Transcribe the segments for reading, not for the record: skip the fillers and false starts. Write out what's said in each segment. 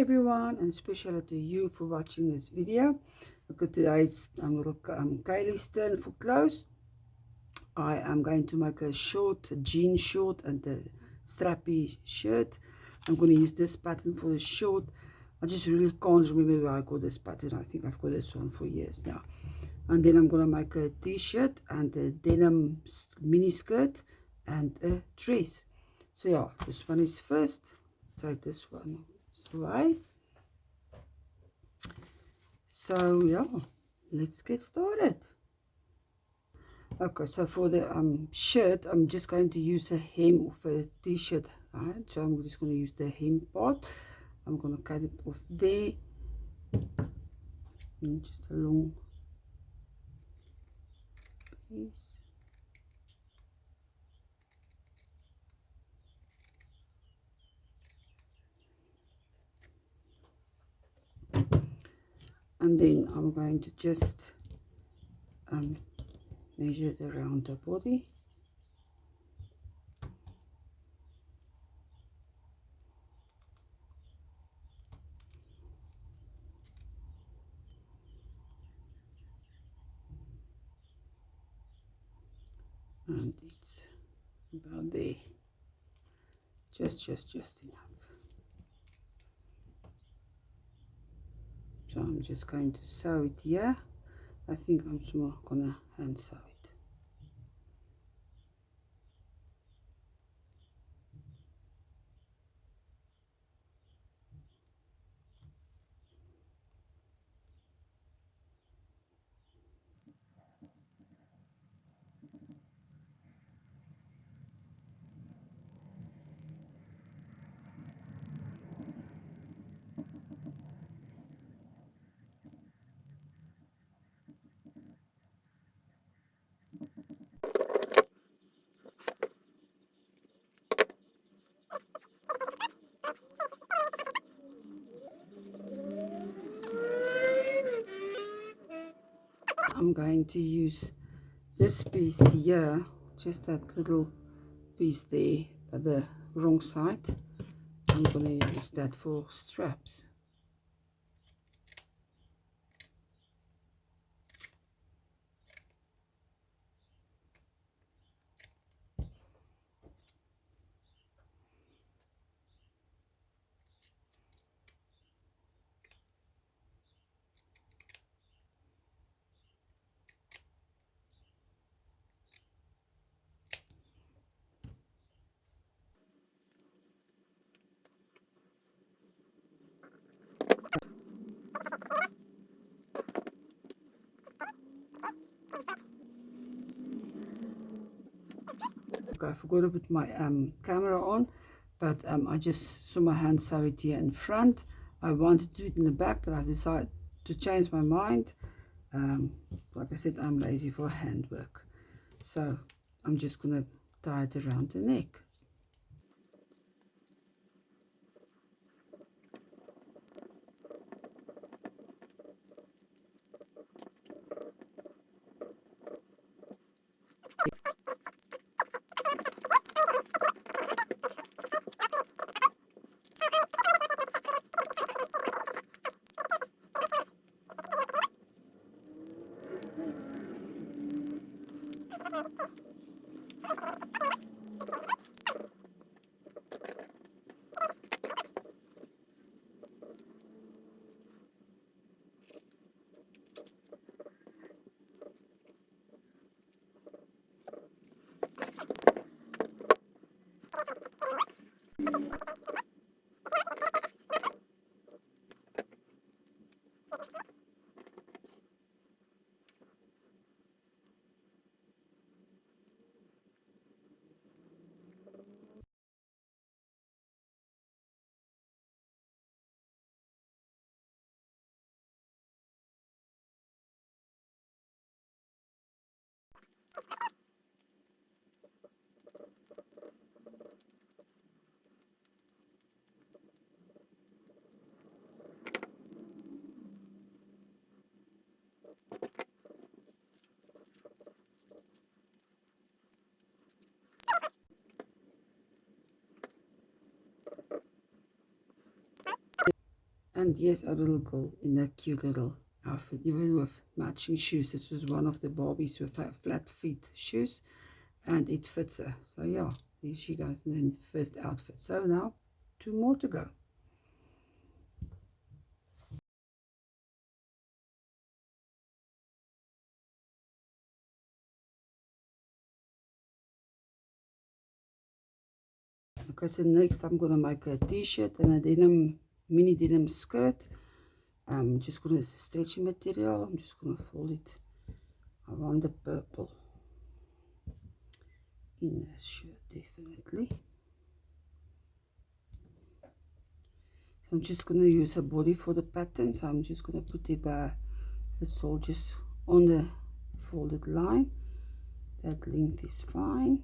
everyone, and especially to you for watching this video. Because today's little Kaylee's turn for clothes. I am going to make a jean short and a strappy shirt. I'm going to use this pattern for the short. I just really can't remember where I got this pattern. I think I've got this one for years now. And then I'm going to make a t-shirt and a denim mini skirt and a dress. So yeah, this one is first. Take this one away. So yeah, let's get started. Okay, so for the shirt, I'm just going to use a hem of a t-shirt, right? So I'm just going to use the hem part. I'm going to cut it off there, and just a long piece. And then I'm going to just measure it around the body. And it's about there. Just enough. So I'm just going to sew it here. I think I'm gonna hand sew it. I'm going to use this piece here, just that little piece there at the wrong side. I'm going to use that for straps. Okay, I forgot to put my camera on, but I just saw my hand sew it here in front. I wanted to do it in the back, but I've decided to change my mind. Like I said, I'm lazy for handwork, so I'm just gonna tie it around the neck. And here's our little girl in a cute little outfit, even with matching shoes. This was one of the Barbies with flat feet shoes, and it fits her. So yeah, here she goes in the first outfit. So now 2 more to go. Okay, so next I'm gonna make a t-shirt and a mini denim skirt. I'm just gonna use stretchy material. I'm just gonna fold it around the purple in a shirt, definitely. So I'm just gonna use a body for the pattern. So I'm just gonna put the soldiers on the folded line. That length is fine.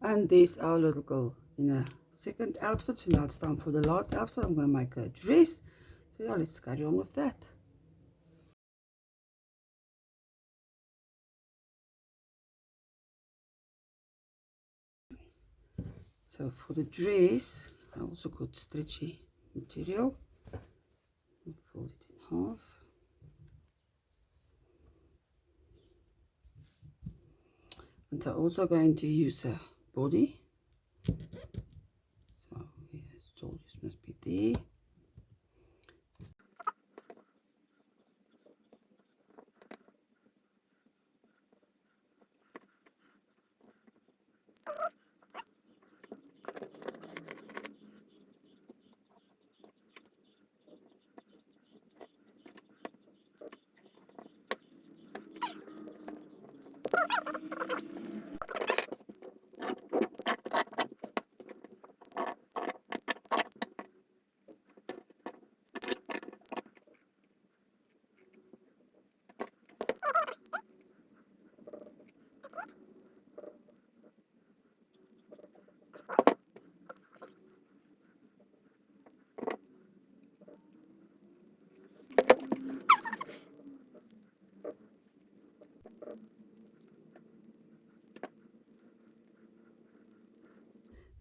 And there's our little girl in a second outfit. So now it's time for the last outfit. I'm going to make a dress. So yeah, let's carry on with that. So for the dress, I also got stretchy material. Fold it in half. And I'm also going to use a body. So yes, soldiers must be there.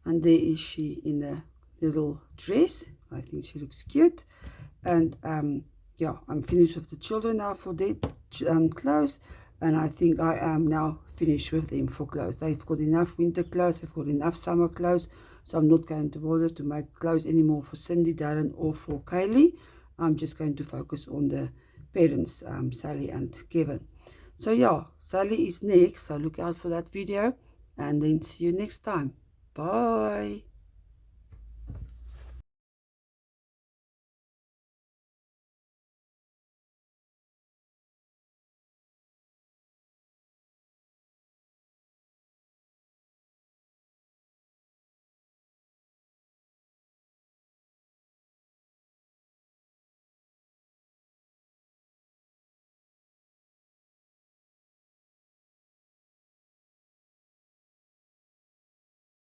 And there is she in a little dress. I think she looks cute. And yeah, I'm finished with the children now for their clothes. And I think I am now finished with them for clothes. They've got enough winter clothes. They've got enough summer clothes. So I'm not going to bother to make clothes anymore for Cindy, Darren, or for Kaylee. I'm just going to focus on the parents, Sally and Kevin. So yeah, Sally is next. So look out for that video. And then see you next time. Bye.